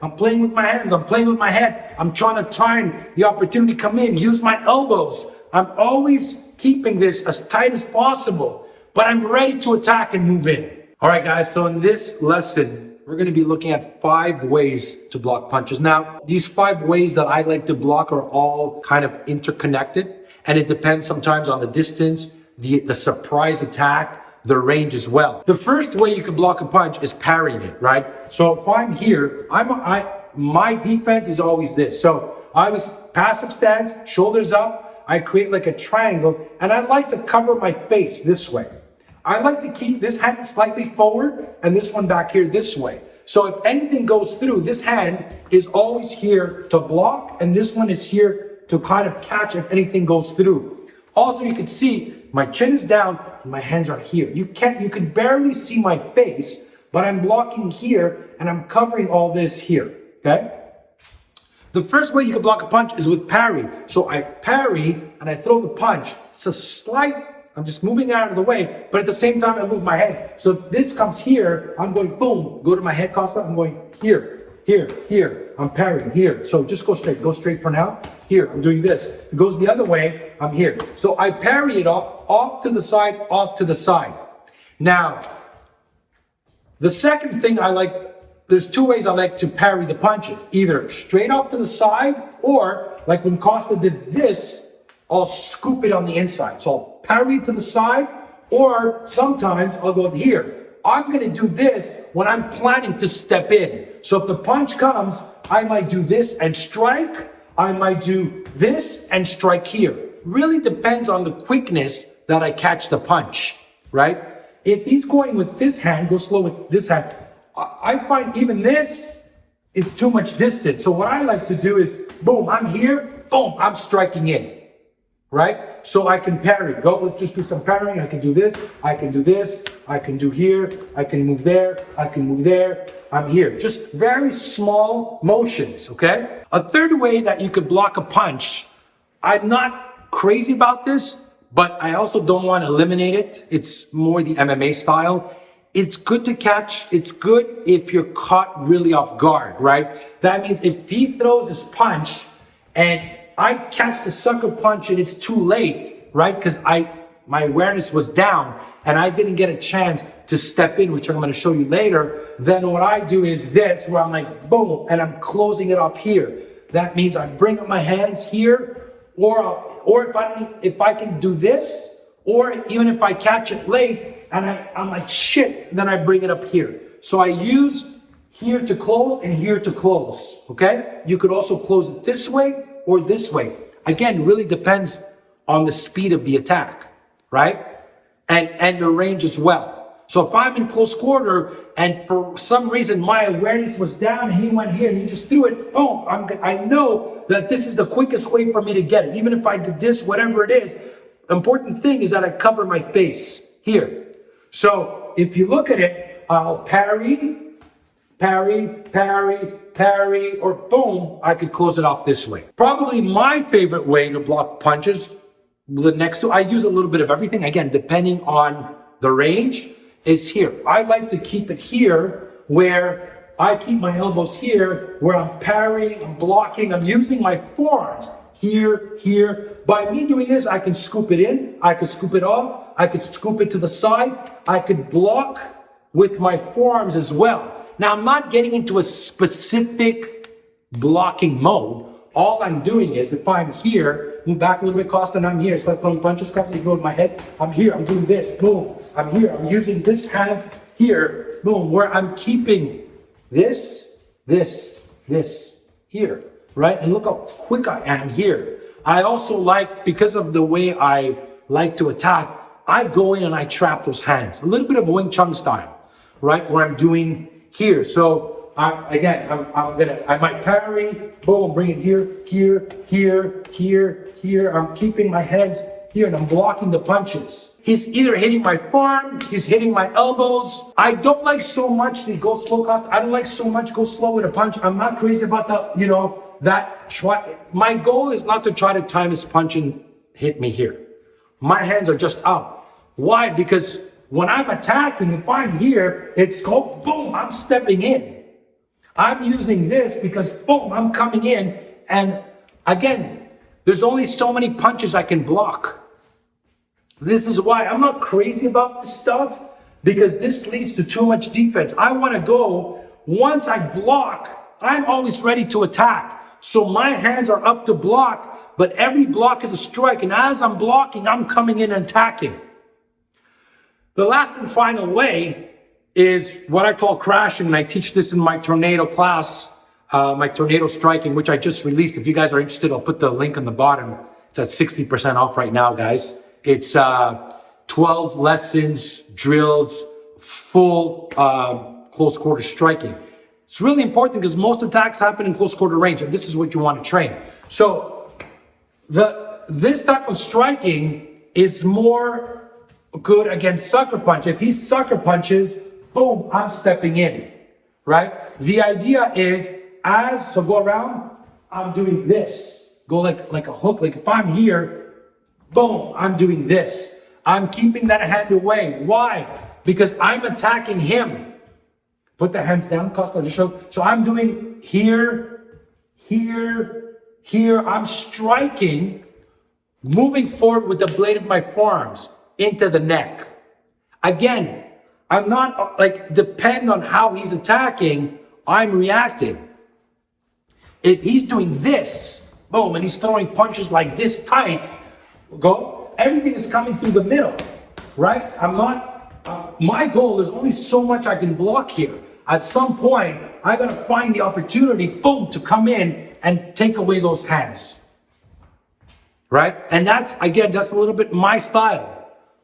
I'm playing with my hands. I'm playing with my head. I'm trying to time the opportunity to come in, use my elbows. I'm always keeping this as tight as possible, but I'm ready to attack and move in. All right, guys. So in this lesson, we're going to be looking at 5 ways to block punches. Now, these 5 ways that I like to block are all kind of interconnected, and it depends sometimes on the distance, the surprise attack, the range as well. The first way you can block a punch is parrying it, right? So if I'm here, my defense is always this. So I was passive stance, shoulders up, I create like a triangle, and I like to cover my face this way. I like to keep this hand slightly forward and this one back here this way. So if anything goes through, this hand is always here to block, and this one is here to kind of catch if anything goes through. Also, you can see my chin is down and my hands are here. You can barely see my face, but I'm blocking here and I'm covering all this here, okay? The first way you can block a punch is with parry. So I parry and I throw the punch. It's a slight, I'm just moving out of the way, but at the same time I move my head. So if this comes here, I'm going boom, go to my head Costa, I'm going here, here, here. I'm parrying here. So just go straight for now. Here, I'm doing this. It goes the other way, I'm here. So I parry it off to the side, off to the side. Now, the second thing there's 2 ways I like to parry the punches. Either straight off to the side, or like when Costa did this, I'll scoop it on the inside. So I'll parry it to the side, or sometimes I'll go here. I'm gonna do this when I'm planning to step in. So if the punch comes, I might do this and strike. I might do this and strike here. Really depends on the quickness that I catch the punch, right? If he's going with this hand, go slow with this hand. I find even this is too much distance. So what I like to do is, boom, I'm here, boom, I'm striking in, right? So I can parry. Let's just do some parrying. I can do this, I can do this, I can do here, I can move there, I can move there. I'm here. Just very small motions, okay? A third way that you could block a punch, I'm not crazy about this, but I also don't want to eliminate it. It's more the MMA style. It's good to catch. It's good if you're caught really off guard, right? That means if he throws his punch and I catch the sucker punch and it's too late, right? Because my awareness was down and I didn't get a chance to step in, which I'm going to show you later. Then what I do is this, where I'm like, boom, and I'm closing it off here. That means I bring up my hands here, or if I can do this, or even if I catch it late and I'm like, shit, then I bring it up here. So I use here to close and here to close, okay? You could also close it this way or this way. Again, really depends on the speed of the attack, right? And the range as well. So if I'm in close quarter and for some reason my awareness was down and he went here and he just threw it, boom, I know that this is the quickest way for me to get it. Even if I did this, whatever it is, the important thing is that I cover my face here. So if you look at it, I'll parry, or boom, I could close it off this way. Probably my favorite way to block punches, the next two, I use a little bit of everything. Again, depending on the range, is here. I like to keep it here where I keep my elbows here, where I'm parrying, I'm blocking, I'm using my forearms here, here. By me doing this, I can scoop it in, I could scoop it off, I could scoop it to the side, I could block with my forearms as well. Now, I'm not getting into a specific blocking mode. All I'm doing is, if I'm here, move back a little bit, Costa, and I'm here. So I'm throwing punches, Costa, you go to my head. I'm here, I'm doing this, boom. I'm here, I'm using this hands here, boom, where I'm keeping this here, right? And look how quick I am here. I also like, because of the way I like to attack, I go in and I trap those hands. A little bit of Wing Chun style, right? Where I'm doing here. So I might parry, boom, bring it here, here, here, here, here. I'm keeping my hands here and I'm blocking the punches. He's either hitting my forearm, he's hitting my elbows. I don't like so much to go slow, Costa. I don't like so much go slow with a punch. I'm not crazy about my goal is not to try to time his punch and hit me here. My hands are just up. Why? Because when I'm attacking, if I'm here, it's called boom, I'm stepping in. I'm using this because, boom, I'm coming in. And again, there's only so many punches I can block. This is why I'm not crazy about this stuff, because this leads to too much defense. I want to go, once I block, I'm always ready to attack. So my hands are up to block, but every block is a strike. And as I'm blocking, I'm coming in and attacking. The last and final way is what I call crashing, and I teach this in my tornado class, my tornado striking, which I just released. If you guys are interested, I'll put the link on the bottom. It's at 60% off right now, guys. It's 12 lessons, drills, full close quarter striking. It's really important because most attacks happen in close quarter range, and this is what you want to train. So this type of striking is more good against sucker punch. If he sucker punches, boom, I'm stepping in, right? The idea is, as to go around, I'm doing this. Go like a hook. Like if I'm here, boom, I'm doing this. I'm keeping that hand away. Why? Because I'm attacking him. Put the hands down, Costa, just show. So I'm doing here, here, here. I'm striking, moving forward with the blade of my forearms into the neck. Again, I'm not depend on how he's attacking, I'm reacting. If he's doing this, boom, and he's throwing punches like this tight, everything is coming through the middle, right? I'm not, my goal is only so much I can block here. At some point, I gotta find the opportunity, boom, to come in and take away those hands, right? And that's a little bit my style.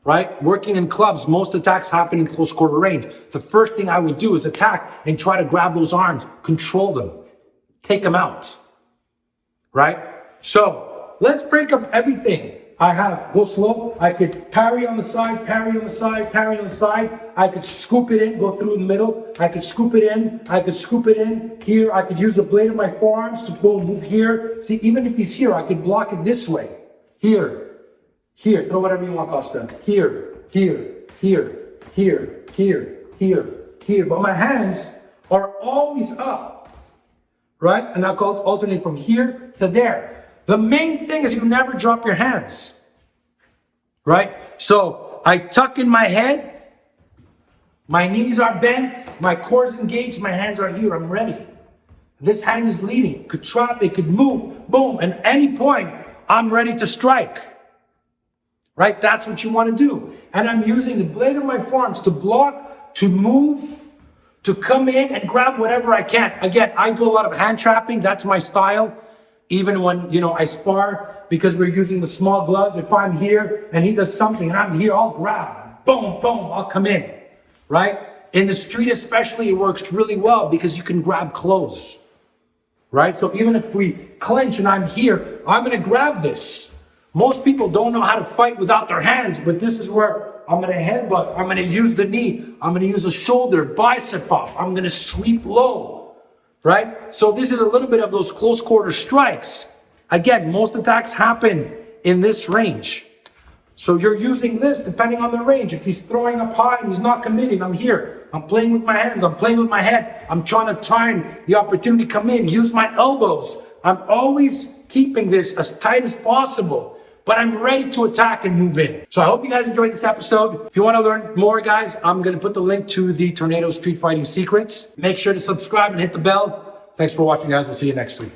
Right? Working in clubs, most attacks happen in close quarter range. The first thing I would do is attack and try to grab those arms, control them, take them out. Right? So let's break up everything. I have, go slow. I could parry on the side, parry on the side, parry on the side. I could scoop it in, go through in the middle. I could scoop it in. I could scoop it in. Here, I could use the blade of my forearms to go move here. See, even if he's here, I could block it this way. Here. Here, throw whatever you want, Costa. Here, here, here, here, here, here, here. But my hands are always up, right? And I'll alternate from here to there. The main thing is you never drop your hands, right? So I tuck in my head, my knees are bent, my core is engaged, my hands are here, I'm ready. This hand is leading, could trap, it could move, boom. And at any point, I'm ready to strike. Right? That's what you want to do. And I'm using the blade of my forearms to block, to move, to come in and grab whatever I can. Again, I do a lot of hand trapping. That's my style. Even when, I spar, because we're using the small gloves. If I'm here and he does something and I'm here, I'll grab. Boom, boom, I'll come in. Right? In the street especially, it works really well because you can grab clothes. Right? So even if we clinch and I'm here, I'm going to grab this. Most people don't know how to fight without their hands, but this is where I'm going to headbutt. I'm going to use the knee. I'm going to use the shoulder, bicep pop. I'm going to sweep low, right? So this is a little bit of those close quarter strikes. Again, most attacks happen in this range. So you're using this depending on the range. If he's throwing up high and he's not committing, I'm here. I'm playing with my hands. I'm playing with my head. I'm trying to time the opportunity to come in, use my elbows. I'm always keeping this as tight as possible. But I'm ready to attack and move in. So I hope you guys enjoyed this episode. If you want to learn more, guys, I'm going to put the link to the Tornado Street Fighting Secrets. Make sure to subscribe and hit the bell. Thanks for watching, guys. We'll see you next week.